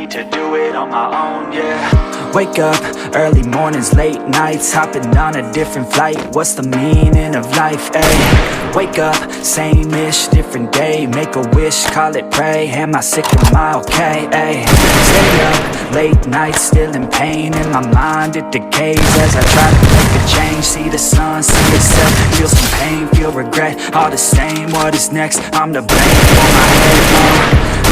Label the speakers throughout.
Speaker 1: need to do it on my own, yeah. Wake up, early mornings, late nights, hopping on a different flight. What's the meaning of life, ayy? Wake up, same-ish, different day. Make a wish, call it pray. Am I sick, am I okay, ayy? Stay up, late nights, still in pain. In my mind it decays as I try to make a change. See the sun, see it set, feel some pain, feel regret. All the same, what is next? I'm to blame for my head,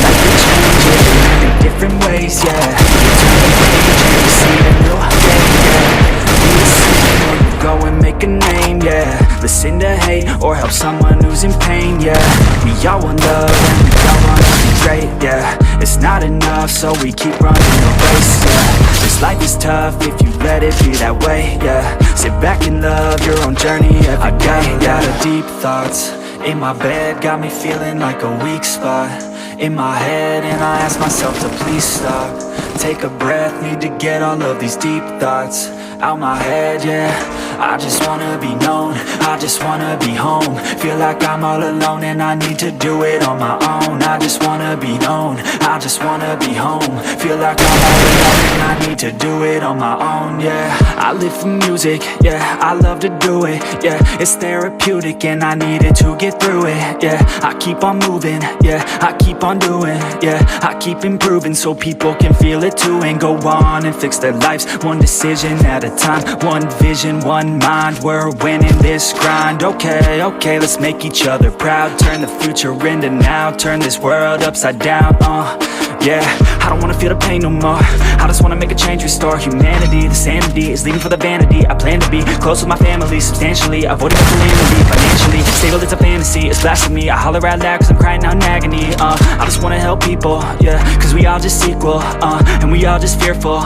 Speaker 1: life will change in many different ways, yeah. You turn the page and you see the new day, yeah. Be the same when you go and make a name, yeah. Listen to hate or help someone who's in pain, yeah. We all want love and we all want to be great, yeah. It's not enough, so we keep running the race, yeah. This life is tough if you let it be that way, yeah. Sit back and love your own journey every day, yeah. I got a deep thoughts in my bed, got me feeling like a weak spot in my head, and I ask myself to please stop. Take a breath, need to get all of these deep thoughts out my head, yeah. I just wanna be known, I just wanna be home. Feel like I'm all alone and I need to do it on my own. I just wanna be known, I just wanna be home. Feel like I'm all alone and I need to do it on my own, yeah. I live for music, yeah, I love to do it, yeah. It's therapeutic and I need it to get through it, yeah. I keep on moving, yeah, I keep on doing, yeah. I keep improving so people can feel it too, and go on and fix their lives one decision at a time. One vision, one mind, we're winning this grind. Okay, okay, let's make each other proud. Turn the future into now, turn this world upside down, yeah. I don't wanna feel the pain no more, I just wanna make a change, restore humanity. The sanity is leaving for the vanity. I plan to be close with my family, substantially avoiding the calamity. Financially stable, it's a fantasy, it's blasphemy. I holler out loud cause I'm crying out in agony, I just wanna help people, yeah. Cause we all just equal, and we all just fearful,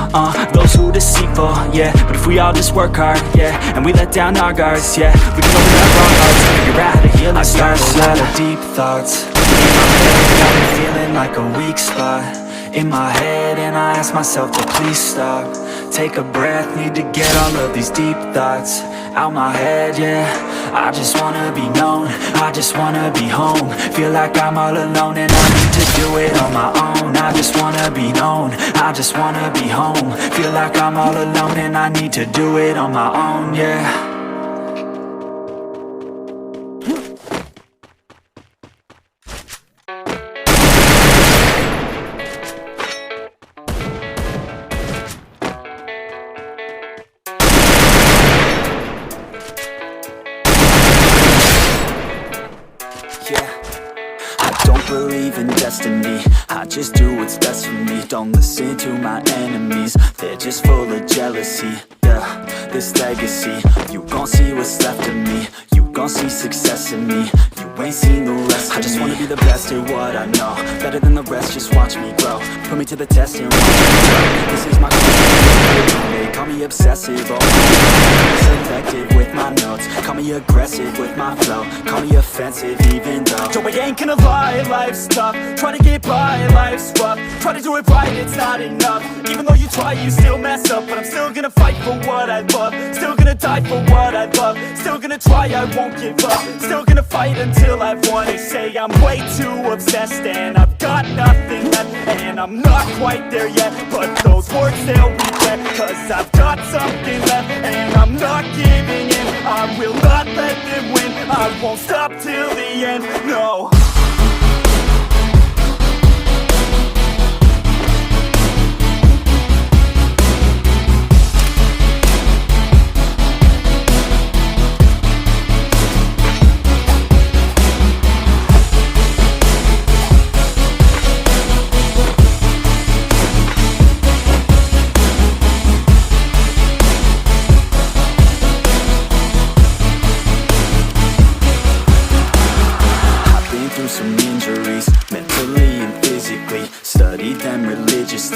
Speaker 1: those who deceitful, yeah. But if we all just work hard, yeah, and we let down our guards, yeah, we can open up our hearts and figure out how to heal. I start a lot of deep thoughts in my head, got me feeling like a weak spot in my head, and I ask myself to please stop. Take a breath, need to get all of these deep thoughts out my head, yeah. I just wanna be known, I just wanna be home. Feel like I'm all alone and I need to do it on my own. I just wanna be known, I just wanna be home. Feel like I'm all alone and I need to do it on my own, yeah. Believe in destiny, I just do what's best for me. Don't listen to my enemies, they're just full of jealousy, yeah. This legacy, you gon' see what's left of me. You gon' see success in me, you ain't seen the rest of me. I just wanna be the best at what I know, better than the rest, just watch me grow. Put me to the test and watch me grow. This is my they call me obsessive, selective with my notes. Call me aggressive with my flow, call me offensive even though Joe, I ain't gonna lie, life's tough. Try to get by, life's rough. Try to do it right, it's not enough. Even though you try, you still mess up. But I'm still gonna fight for what I love, still gonna die for what I love, still gonna try, I won't give up. Still gonna fight until I've won. They say I'm way too obsessed and I've got nothing left, and I'm not quite there yet, but those words they'll regret. Cause I've got something left and I'm not giving in. I will not let them win, I won't stop till the end, no.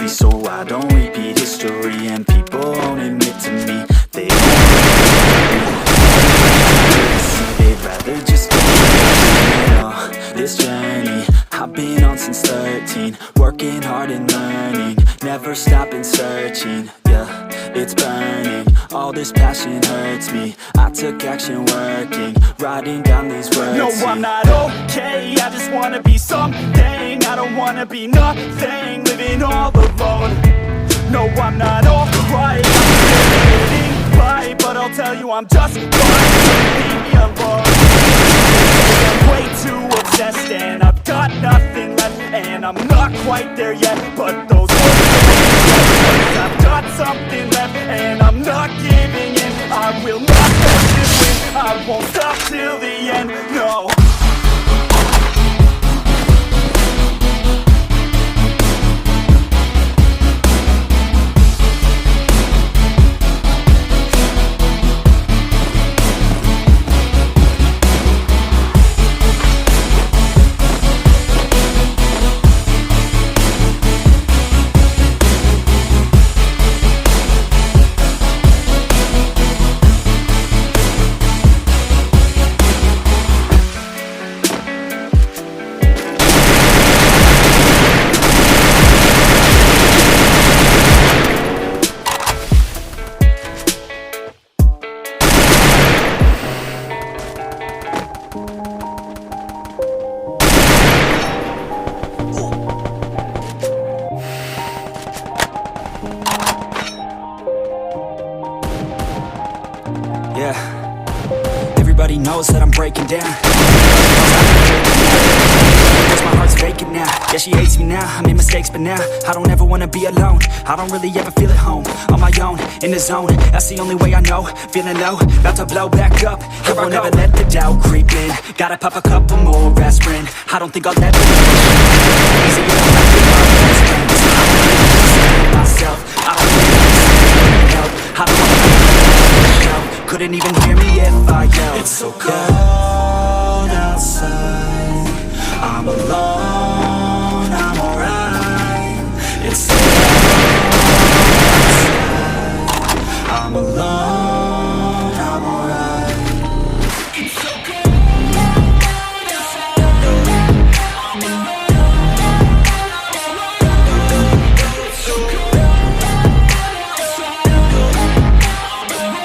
Speaker 1: So I don't repeat history, and people won't admit to me they they'd rather just go. This journey I've been on since 13, working hard and learning, never stopping searching, yeah, it's burning. All this passion hurts me. I took action working, writing down these words. No, I'm not okay, I just wanna be something. I don't wanna be nothing, living all alone. No, I'm not alright, I'm living right, but I'll tell you I'm just fine. Leave me alone. I'm way too obsessed and I've got nothing left, and I'm not quite there yet, but those I've got something left and I'm not giving in. I will not let this win, I won't stop till the end, no. Yeah, everybody knows that I'm breaking down. Cause my heart's vacant now. Yeah, she hates me now, I made mistakes, but now I don't ever wanna be alone. I don't really ever feel at home, on my own, in the zone. That's the only way I know, feeling low, about to blow back up. I won't ever let the doubt creep in. Gotta pop a couple more aspirin. I don't think I'll ever be easy enough to be my best friend. Myself, I don't need help. I don't wanna be help. Couldn't even hear me if I yelled. It's so cold outside, I'm alone, I'm alright. It's so cold outside, I'm alone, I'm alright. It's so cold outside, I'm alone, it's so cold outside, I'm alone.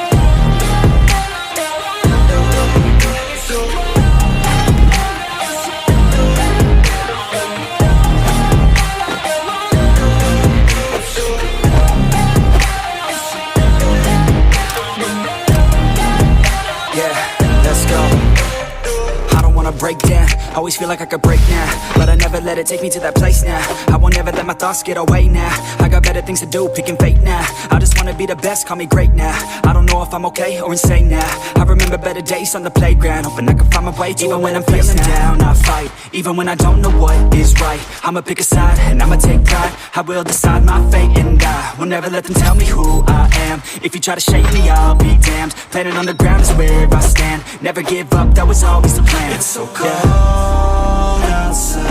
Speaker 1: Break down, always feel like I could break now, but I never let it take me to that place now. I won't ever let my thoughts get away now. I got better things to do, picking fate now. I just wanna be the best, call me great now. I don't know if I'm okay or insane now. I remember better days on the playground, hoping I can find my way to even when I'm feeling down. I fight, even when I don't know what is right. I'ma pick a side, and I'ma take pride. I will decide my fate, and I will never let them tell me who I am. If you try to shake me, I'll be damned. Planet on the ground is where I stand. Never give up, that was always the plan. It's so cold outside,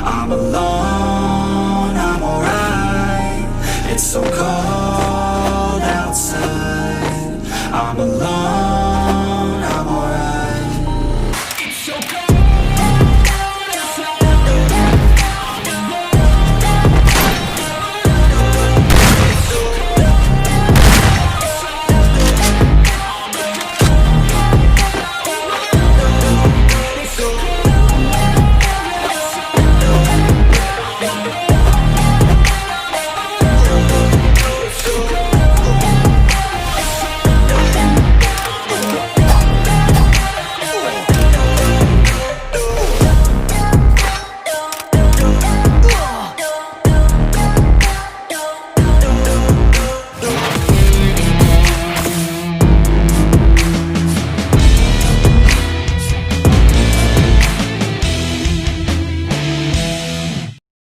Speaker 1: I'm alone, I'm alright. It's so cold